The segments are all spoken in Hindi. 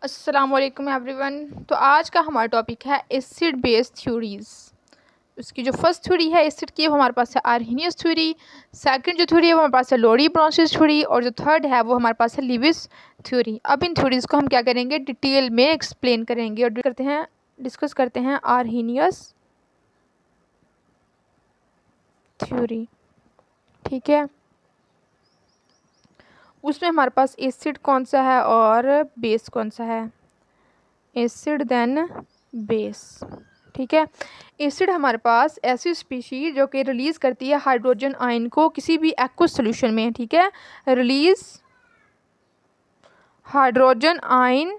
अस्सलाम वालेकुम एवरीवन। तो आज का हमारा टॉपिक है एसिड बेस थ्योरीज। उसकी जो फर्स्ट थ्योरी है एसिड की वो हमारे पास है आर्हेनियस थ्योरी। सेकंड जो थ्योरी है वो हमारे पास है लोरी ब्रोंसिस थ्योरी। और जो थर्ड है वो हमारे पास है लीविस थ्योरी। अब इन थ्योरीज को हम क्या करेंगे, डिटेल में एक्सप्लेन करेंगे और डिस्कस करते हैं आर्हेनियस थ्योरी। ठीक है, उसमें हमारे पास एसिड कौन सा है और बेस कौन सा है। Acid then base. ठीक है, एसिड हमारे पास ऐसी स्पीशीज जो कि रिलीज़ करती है हाइड्रोजन आयन को किसी भी एक्वस सोल्यूशन में। ठीक है, रिलीज हाइड्रोजन आयन,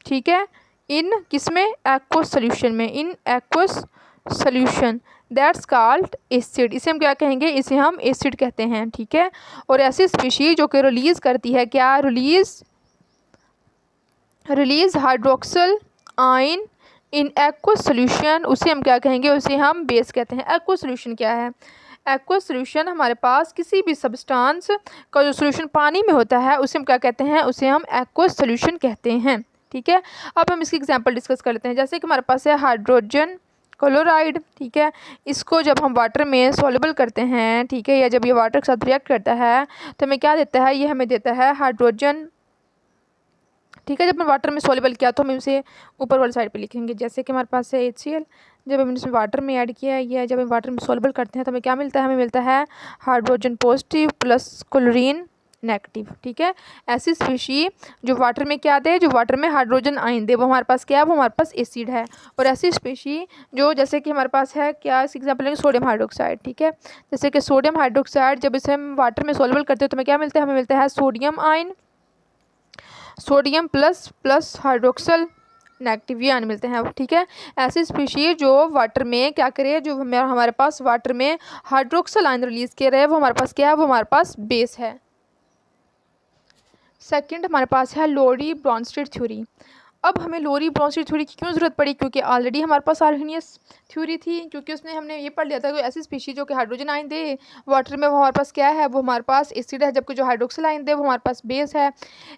ठीक है, इन किसमें, एक्वस सोल्यूशन में, in aqueous solution, that's called acid. इसे हम क्या कहेंगे, इसे हम एसिड कहते हैं। ठीक है, और ऐसी स्पीशीज जो कि रिलीज़ करती है क्या, release hydroxyl ion in aqueous solution, उसे हम क्या कहेंगे, उसे हम बेस कहते हैं। एक्वस सोल्यूशन क्या है, एक्वस सोल्यूशन हमारे पास किसी भी सब्सटेंस का जो सोल्यूशन पानी में होता है उसे हम क्या कहते हैं, उसे हम एक्वस सोल्यूशन कहते हैं। ठीक है, अब हम इसकी एग्जांपल डिस्कस कर लेते हैं। जैसे कि हमारे पास है हाइड्रोजन क्लोराइड। ठीक है, इसको जब हम वाटर में सॉल्युबल करते हैं, ठीक है, या जब ये वाटर के साथ रिएक्ट करता है तो हमें क्या देता है, ये हमें देता है हाइड्रोजन। ठीक है, जब हमने वाटर में सॉल्युबल किया तो हम इसे ऊपर वाली साइड पे लिखेंगे। जैसे कि हमारे पास है HCl, जब हमने इसमें वाटर में ऐड किया है, या जब हम वाटर में सॉल्युबल करते हैं तो हमें क्या मिलता है, हमें मिलता है hydrogen positive plus chlorine negative. ठीक है, ऐसी स्पीशी जो वाटर में क्या दे, जो वाटर में हाइड्रोजन आयन दे, वो हमारे पास क्या है, वो हमारे पास एसिड है। और ऐसी स्पीशी जो, जैसे कि हमारे पास है क्या, इस एग्जाम्पल लेंगे सोडियम हाइड्रोक्साइड। ठीक है, जैसे कि सोडियम हाइड्रोक्साइड जब इसे हम वाटर में सॉल्युबल करते हैं तो हमें क्या मिलता है, हमें मिलता है sodium ion, sodium plus plus hydroxyl negative, ये आने मिलते हैं। ठीक है, ऐसी स्पीशीज जो वाटर में क्या करे, जो हमारे पास वाटर में हाइड्रोक्सल आयन रिलीज कर रहे हैं, वो हमारे पास क्या है, वो हमारे पास बेस है। सेकंड हमारे पास है लोरी ब्रोंस्टेड थ्योरी। अब हमें लोरी ब्रोंस्टेड थ्योरी की क्यों ज़रूरत पड़ी, क्योंकि ऑलरेडी हमारे पास आर्हेनियस थ्योरी थी, क्योंकि उसमें हमने ये पढ़ लिया था कि ऐसी स्पीशीज जो कि हाइड्रोजन आयन दे वाटर में, वो हमारे पास क्या है, वो हमारे पास एसिड है, जबकि जो हाइड्रोक्सिल आयन दे वो हमारे पास बेस है।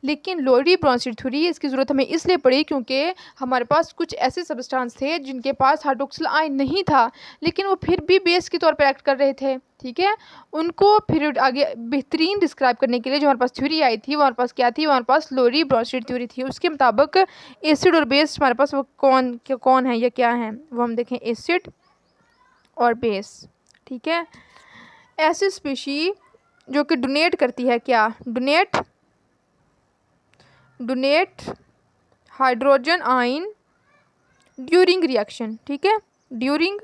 लेकिन लोरी ब्रोंस्टेड थ्योरी इसकी ज़रूरत हमें इसलिए पड़ी क्योंकि हमारे पास कुछ ऐसे सब्सटेंस थे जिनके पास हाइड्रोक्सिल आयन नहीं था, लेकिन वो फिर भी बेस के तौर पर एक्ट कर रहे थे। ठीक है, उनको फिर आगे बेहतरीन डिस्क्राइब करने के लिए जो हमारे पास थ्योरी आई थी, वो हमारे पास क्या थी, हमारे पास लोरी ब्रोंस्टेड थ्योरी थी। उसके मुताबिक एसिड और बेस हमारे पास वो कौन है या क्या है, वो हम देखें, एसिड और बेस। ठीक है, ऐसी स्पीशी जो कि डोनेट करती है क्या, donate hydrogen ion during reaction. ठीक है, ड्यूरिंग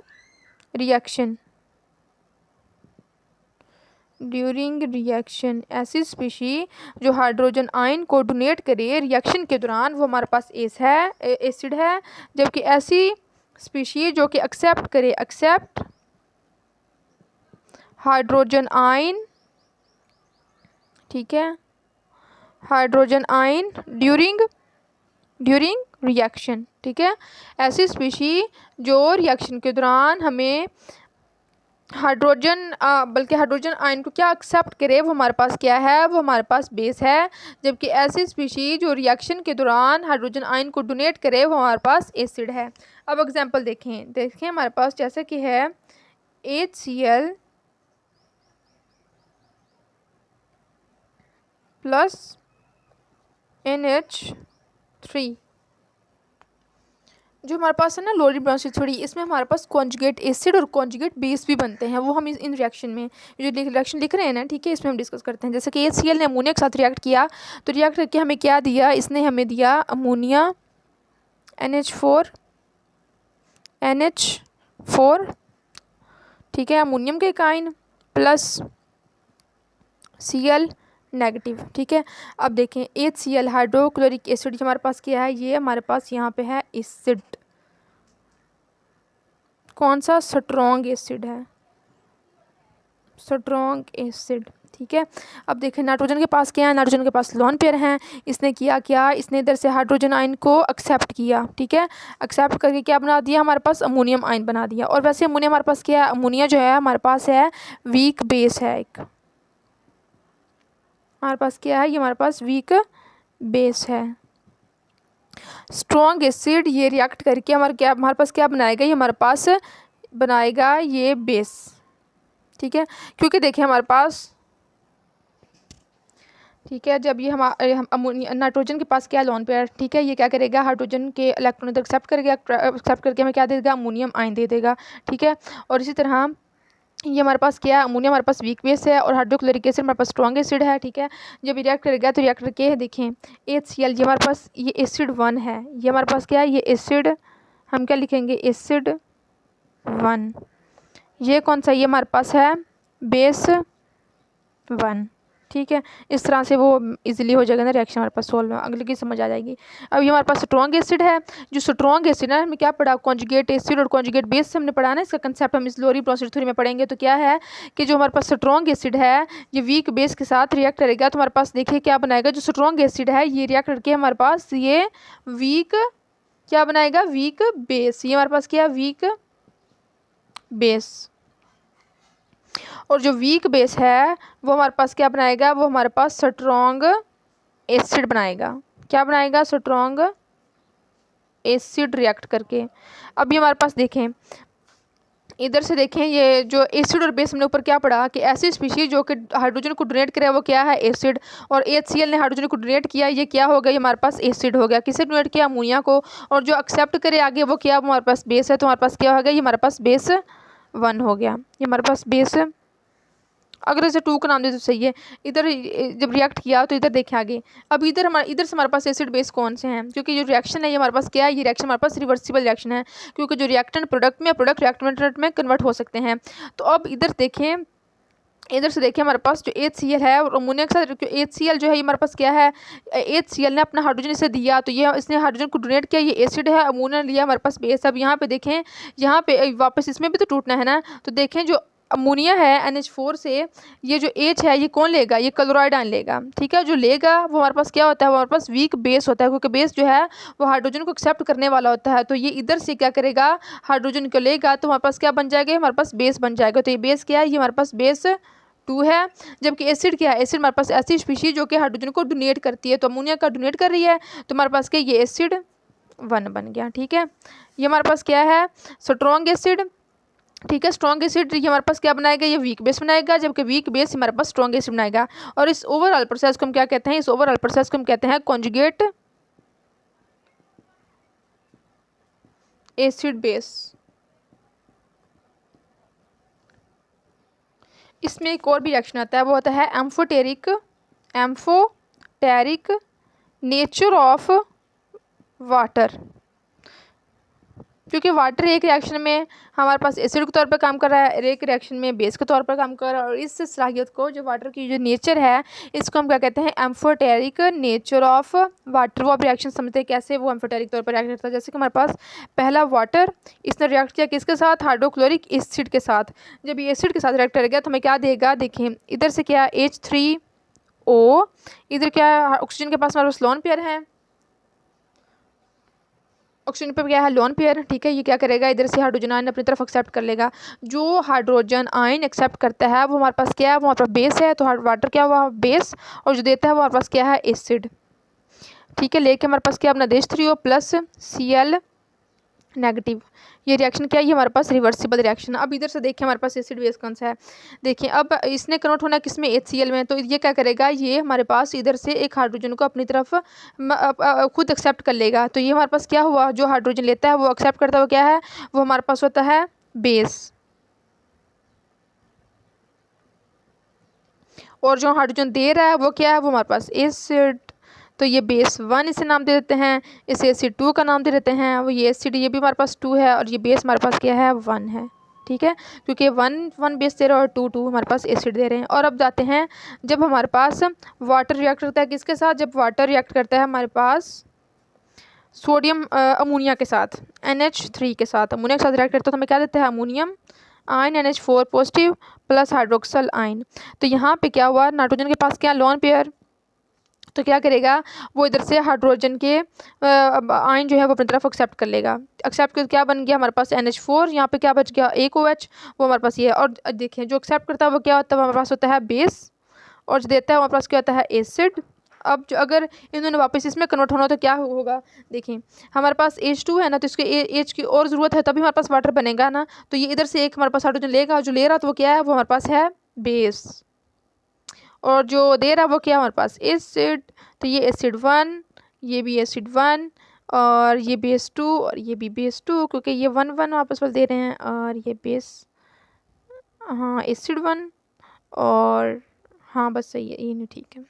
रिएक्शन, ऐसी स्पीशी जो हाइड्रोजन आयन को डोनेट करे रिएक्शन के दौरान, वो हमारे पास एसिड है। जबकि ऐसी स्पीशी जो कि एक्सेप्ट हाइड्रोजन आयन, ठीक है, हाइड्रोजन आयन ड्यूरिंग रिएक्शन। ठीक है, ऐसी स्पीशी जो रिएक्शन के दौरान हमें बल्कि हाइड्रोजन आयन को क्या एक्सेप्ट करे, वो हमारे पास क्या है, वो हमारे पास बेस है। जबकि ऐसी स्पीशी जो रिएक्शन के दौरान हाइड्रोजन आयन को डोनेट करे, वो हमारे पास एसिड है। अब एग्जांपल देखें हमारे पास जैसे कि है HCl प्लस NH3, जो हमारे पास है ना लोरी ब्रोंस्टेड थ्योरी, इसमें हमारे पास कॉन्जुगेट एसिड और कॉन्जुगेट बेस भी बनते हैं। वो हम इन रिएक्शन में जो रिएक्शन लिख रहे हैं ना, ठीक है, इसमें हम डिस्कस करते हैं। जैसे कि HCl ने अमोनिया के साथ रिएक्ट किया, तो रिएक्ट करके हमें क्या दिया, इसने हमें दिया अमोनिया NH4, ठीक है, अमोनियम के आयन प्लस Cl नेगेटिव। ठीक है, अब देखें HCl हाइड्रोक्लोरिक एसिड हमारे पास क्या है, ये हमारे पास यहाँ पे है एसिड, कौन सा, स्ट्रॉन्ग एसिड है, स्ट्रॉन्ग एसिड। ठीक है, अब देखें नाइट्रोजन के पास क्या है, नाइट्रोजन के पास लोन पेयर हैं। इसने किया क्या, इसने इधर से हाइड्रोजन आयन को एक्सेप्ट किया। ठीक है, एक्सेप्ट करके क्या बना दिया, हमारे पास अमोनियम आयन बना दिया। और वैसे अमोनिया हमारे पास क्या है, अमोनिया जो है हमारे पास है वीक बेस है, एक हमारे पास क्या है, ये हमारे पास वीक बेस है। स्ट्रॉन्ग एसिड ये रिएक्ट करके हमारे पास क्या बनाएगा, ये हमारे पास बनाएगा ये बेस। ठीक है, क्योंकि देखिए हमारे पास, ठीक है, जब ये हम नाइट्रोजन के पास क्या लोन पेयर, ठीक है, ये क्या करेगा, हाइड्रोजन के इलेक्ट्रॉन इधर एक्सेप्ट करके हमें क्या दे देगा, अमोनियम आयन दे देगा। ठीक है, और इसी तरह ये हमारे पास क्या है, अमोनियम हमारे पास वीक बेस है और हाइड्रोक्लोरिक एसिड हमारे पास स्ट्रॉन्ग एसिड है। ठीक है, जब रिएक्ट करेगा तो रिएक्टर के है, देखें HCl, ये हमारे पास ये एसिड 1 है, ये हमारे पास क्या है, ये एसिड, हम क्या लिखेंगे, एसिड 1। ये कौन सा, ये हमारे पास है बेस 1। ठीक है, इस तरह से वो इजीली हो जाएगा ना रिएक्शन हमारे पास सोल्व, अगले की समझ आ जाएगी। अब ये हमारे पास स्ट्रॉन्ग एसिड है, जो स्ट्रॉन्ग एसिड है हमने क्या पढ़ा, कॉन्जुगेट एसिड और कॉन्जुगेट बेस से हमने पढ़ा ना, इसका कंसेप्ट हम इस लोरी प्रोसेस थ्योरी में पढ़ेंगे। तो क्या है कि जो हमारे पास स्ट्रॉन्ग एसिड है ये वीक बेस के साथ रिएक्ट करेगा, तो हमारे पास देखिए क्या बनाएगा, जो स्ट्रॉन्ग एसिड है ये रिएक्ट करके हमारे पास ये वीक क्या बनाएगा, वीक बेस। ये हमारे पास क्या है, वीक बेस। और जो वीक बेस है वो हमारे पास क्या बनाएगा, वो हमारे पास स्ट्रॉन्ग एसिड बनाएगा। क्या बनाएगा, स्ट्रॉन्ग एसिड रिएक्ट करके। अभी हमारे पास देखें, इधर से देखें, ये जो एसिड और बेस हमने ऊपर क्या पढ़ा कि ऐसी स्पीशीज जो कि हाइड्रोजन को डोनेट करे वो क्या है, एसिड, और HCl ने हाइड्रोजन को डोनेट किया, ये क्या हो गया, ये हमारे पास एसिड हो गया। किसे डोनेट किया, अमोनिया को, और जो एक्सेप्ट करे आगे वो क्या, वो हमारे पास बेस है। तो हमारे पास क्या हो गया, ये हमारे पास बेस 1 हो गया, ये हमारे पास बेस, अगर इसे 2 का नाम दे तो सही है। इधर जब रिएक्ट किया तो इधर देखें आगे, अब इधर से हमारे पास एसिड बेस कौन से हैं, क्योंकि जो रिएक्शन है ये हमारे पास क्या है, ये रिएक्शन हमारे पास रिवर्सिबल रिएक्शन है, क्योंकि जो रिएक्टेंट प्रोडक्ट में, प्रोडक्ट रिएक्टेंट में कन्वर्ट हो सकते हैं। तो अब इधर देखें, इधर से देखिए हमारे पास जो HCl है और अमोनिया के साथ HCl जो है ये हमारे पास क्या है, HCl ने अपना हाइड्रोजन इसे दिया, तो ये इसने हाइड्रोजन को डोनेट किया, ये एसिड है, अमोनिया ने लिया, हमारे पास बेस। अब यहाँ पे देखें, यहाँ पे वापस इसमें भी तो टूटना है ना, तो देखें जो अमोनिया है NH4 से, ये जो H है ये कौन लेगा, ये क्लोराइड आयन लेगा। ठीक है, जो लेगा वो हमारे पास क्या होता है, वो हमारे पास वीक बेस होता है, क्योंकि बेस जो है वो हाइड्रोजन को एक्सेप्ट करने वाला होता है। तो ये इधर से क्या करेगा, हाइड्रोजन को लेगा, तो हमारे पास क्या बन जाएगा, हमारे पास बेस बन जाएगा। तो ये बेस क्या है, ये हमारे पास बेस 2 है। जबकि एसिड क्या है, एसिड हमारे पास ऐसी स्पीशीज जो कि हाइड्रोजन को डोनेट करती है, तो अमोनिया का डोनेट कर रही है, तो हमारे पास क्या, ये एसिड 1 बन गया। ठीक है, ये हमारे पास क्या है, स्ट्रॉन्ग एसिड। ठीक है, स्ट्रॉन्ग एसिड ये हमारे पास क्या बनाएगा, ये वीक बेस बनाएगा, जबकि वीक बेस हमारे पास स्ट्रॉन्ग एसिड बनाएगा। और इस ओवरऑल प्रोसेस को हम क्या कहते हैं, इस ओवरऑल प्रोसेस को हम कहते हैं कॉन्जुगेट एसिड बेस। इसमें एक और भी रिएक्शन आता है, वो होता है एम्फोटेरिक नेचर ऑफ वाटर। क्योंकि वाटर एक रिएक्शन में हमारे पास एसिड के तौर पर काम कर रहा है, एक रिएक्शन में बेस के तौर पर काम कर रहा है, और इस सलाहियत को, जो वाटर की जो नेचर है, इसको हम क्या कहते हैं, एम्फोटेरिक नेचर ऑफ वाटर। वो आप रिएक्शन समझते हैं कैसे वो एम्फोटेरिक तौर पर रिएक्ट करता है। जैसे कि हमारे पास पहला वाटर, इसने रिएक्ट किया किसके साथ, हाइड्रोक्लोरिक एसिड के साथ। जब ये एसिड के साथ रिएक्ट करेगा तो हमें क्या देगा, देखिए इधर से क्या H3O, इधर क्या ऑक्सीजन के पास हमारे पास लोन पेयर है, ऑक्सीजन पे क्या है, लोन पेयर। ठीक है, ये क्या करेगा, इधर से हाइड्रोजन आयन अपनी तरफ एक्सेप्ट कर लेगा। जो हाइड्रोजन आयन एक्सेप्ट करता है वो हमारे पास क्या है, वो हमारे पास बेस है। तो वाटर क्या हुआ, बेस, और जो देता है वो हमारे पास क्या है, एसिड। ठीक है, लेके हमारे पास क्या अपना H3O प्लस Cl नेगेटिव। ये रिएक्शन क्या है, ये हमारे पास रिवर्सिबल रिएक्शन। अब इधर से देखिए हमारे पास एसिड बेस कौन सा है, देखिए अब इसने कन्वर्ट होना किस में, HCl में। तो ये क्या करेगा, ये हमारे पास इधर से एक हाइड्रोजन को अपनी तरफ खुद एक्सेप्ट कर लेगा। तो ये हमारे पास क्या हुआ, जो हाइड्रोजन लेता है वो एक्सेप्ट करता हुआ क्या है, वो हमारे पास होता है बेस, और जो हाइड्रोजन दे रहा है वो क्या है, वो हमारे पास एसिड। तो ये बेस 1 इसे नाम दे देते हैं, इसे एसिड 2 का नाम दे देते हैं। वो ये एसिड ये भी हमारे पास 2 है, और ये बेस हमारे पास क्या है, 1 है। ठीक है, क्योंकि 1 बेस दे रहा है और 2 हमारे पास एसिड दे रहे हैं। और अब जाते हैं, जब हमारे पास वाटर रिएक्ट करता है किसके साथ, जब वाटर रिएक्ट करता है हमारे पास सोडियम अमोनिया के साथ, NH3 के साथ, अमोनिया के साथ रिएक्ट करता है तो हमें क्या देता है, ammonium ion NH4 positive plus hydroxyl ion. तो यहाँ पे क्या हुआ, नाइट्रोजन के पास क्या लोन पेयर, तो क्या करेगा, वो इधर से हाइड्रोजन के आयन जो है वो अपनी तरफ एक्सेप्ट कर लेगा। एक्सेप्ट कर क्या बन गया हमारे पास NH4, यहाँ पे क्या बच गया, एक OH, वो हमारे पास ये है। और देखिए जो एक्सेप्ट करता है वो क्या होता है, हमारे पास होता है बेस, और जो देता है हमारे पास क्या होता है, एसिड। अब जो अगर इन्होंने वापस इसमें कन्वर्ट होना तो क्या होगा, देखिए हमारे पास H2 है ना, तो इसके H की और ज़रूरत है तभी हमारे पास वाटर बनेगा ना। तो ये इधर से एक हमारे पास हाइड्रोजन लेगा, जो ले रहा तो वो क्या है, वो हमारे पास है बेस, और जो दे रहा वो क्या हमारे पास एसिड। तो ये एसिड 1, ये भी एसिड 1, और ये बेस 2, और ये भी बेस 2, क्योंकि ये 1 1 आपस में दे रहे हैं, और ये बेस, हाँ एसिड 1, और हाँ बस सही है, ये नहीं ठीक है,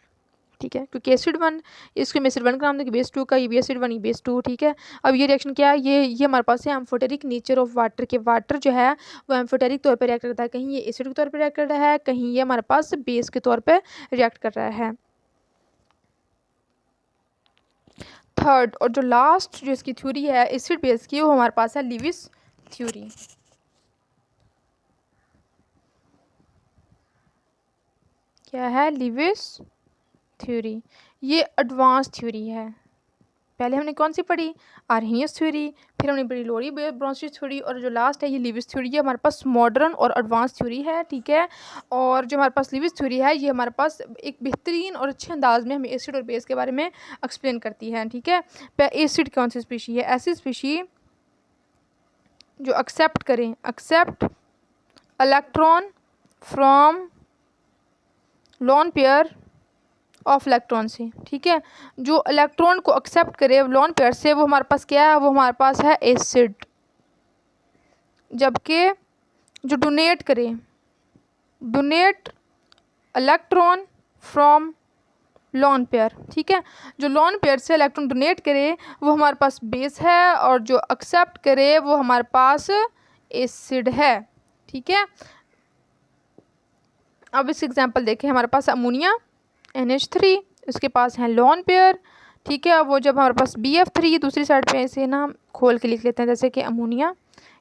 ठीक है, क्योंकि एसिड 1, इसको हम एसिड 1 का नाम देंगे, बेस 2 का, ये भी एसिड 1, ये बेस 2, ठीक है। अब ये रिएक्शन क्या है, ये हमारे पास है एम्फोटेरिक नेचर ऑफ वाटर, के वाटर जो है वो एम्फोटेरिक तौर पर रिएक्ट करता है, कहीं ये एसिड के तौर पर रिएक्ट कर रहा है, कहीं ये हमारे पास बेस के तौर पर रिएक्ट कर रहा है। थर्ड और जो लास्ट जो इसकी थ्योरी है एसिड बेस की, वो हमारे पास है लीविस थ्योरी। क्या है, लीविस थ्योरी। ये एडवांस थ्योरी है। पहले हमने कौन सी पढ़ी, आर्हेनियस थ्योरी, फिर हमने पढ़ी लोरी ब्रोंसी थ्योरी, और जो लास्ट है ये लीविस थ्योरी। ये हमारे पास मॉडर्न और एडवांस थ्योरी है, ठीक है। और जो हमारे पास लीविस थ्योरी है ये हमारे पास एक बेहतरीन और अच्छे अंदाज में हमें एसिड और बेस के बारे में एक्सप्लेन करती है, ठीक है। एसिड कौन सी स्पीशी है, ऐसी स्पीशी जो एक्सेप्ट करें, accept electron from lone pair of electron से, ठीक है। जो इलेक्ट्रॉन को एक्सेप्ट करे लोन पेयर से, वो हमारे पास क्या है, वो हमारे पास है एसिड। जबकि जो डोनेट करे, donate electron from lone pair, ठीक है, जो लोन पेयर से इलेक्ट्रॉन डोनेट करे वो हमारे पास बेस है, और जो एक्सेप्ट करे वो हमारे पास एसिड है, ठीक है। अब इस एग्जांपल देखें, हमारे पास अमोनिया NH3, उसके पास है लोन पेयर, ठीक है। वो जब हमारे पास BF3 दूसरी साइड पे ऐसे ना खोल के लिख लेते हैं, जैसे कि अमोनिया,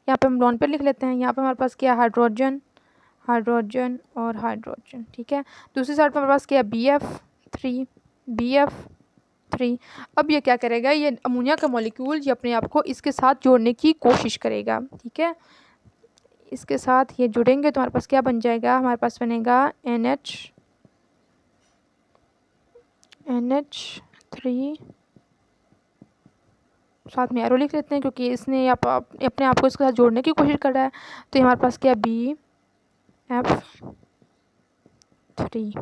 यहाँ पे हम लोन पेयर लिख लेते हैं, यहाँ पे हमारे पास क्या हाइड्रोजन, हाइड्रोजन और हाइड्रोजन, ठीक है। दूसरी साइड पे हमारे पास क्या BF3, BF3। अब ये क्या करेगा, ये अमोनिया का मॉलिक्यूल ये अपने आप को इसके साथ जोड़ने की कोशिश करेगा, ठीक है। इसके साथ ये जुड़ेंगे तो हमारे पास क्या बन जाएगा, हमारे पास बनेगा NH3, साथ में एरो लिख लेते हैं क्योंकि इसने अपने आप को इसके साथ जोड़ने की कोशिश कर रहा है। तो हमारे पास क्या BF3।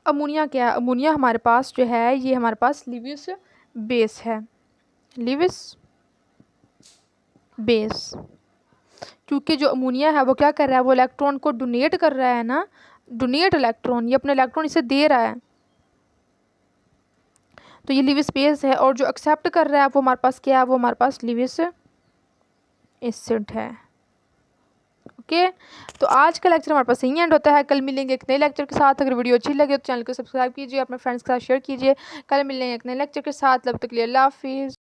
अमोनिया क्या है, अमोनिया हमारे पास जो है ये हमारे पास लीविस बेस है, लीविस बेस। क्योंकि जो अमोनिया है वो क्या कर रहा है, वो इलेक्ट्रॉन को डोनेट कर रहा है ना, डोनेट इलेक्ट्रॉन, ये अपने इलेक्ट्रॉन इसे दे रहा है, तो ये लीविस बेस है। और जो एक्सेप्ट कर रहा है वो हमारे पास क्या है, वो हमारे पास लीविस एसिड है, ओके। तो आज का लेक्चर हमारे पास यही एंड होता है। कल मिलेंगे एक नए लेक्चर के साथ। अगर वीडियो अच्छी लगे तो चैनल को सब्सक्राइब कीजिए, अपने फ्रेंड्स के साथ शेयर कीजिए। कल मिलेंगे एक नए लेक्चर के साथ, तब तक के लिए अल्लाह हाफिज़।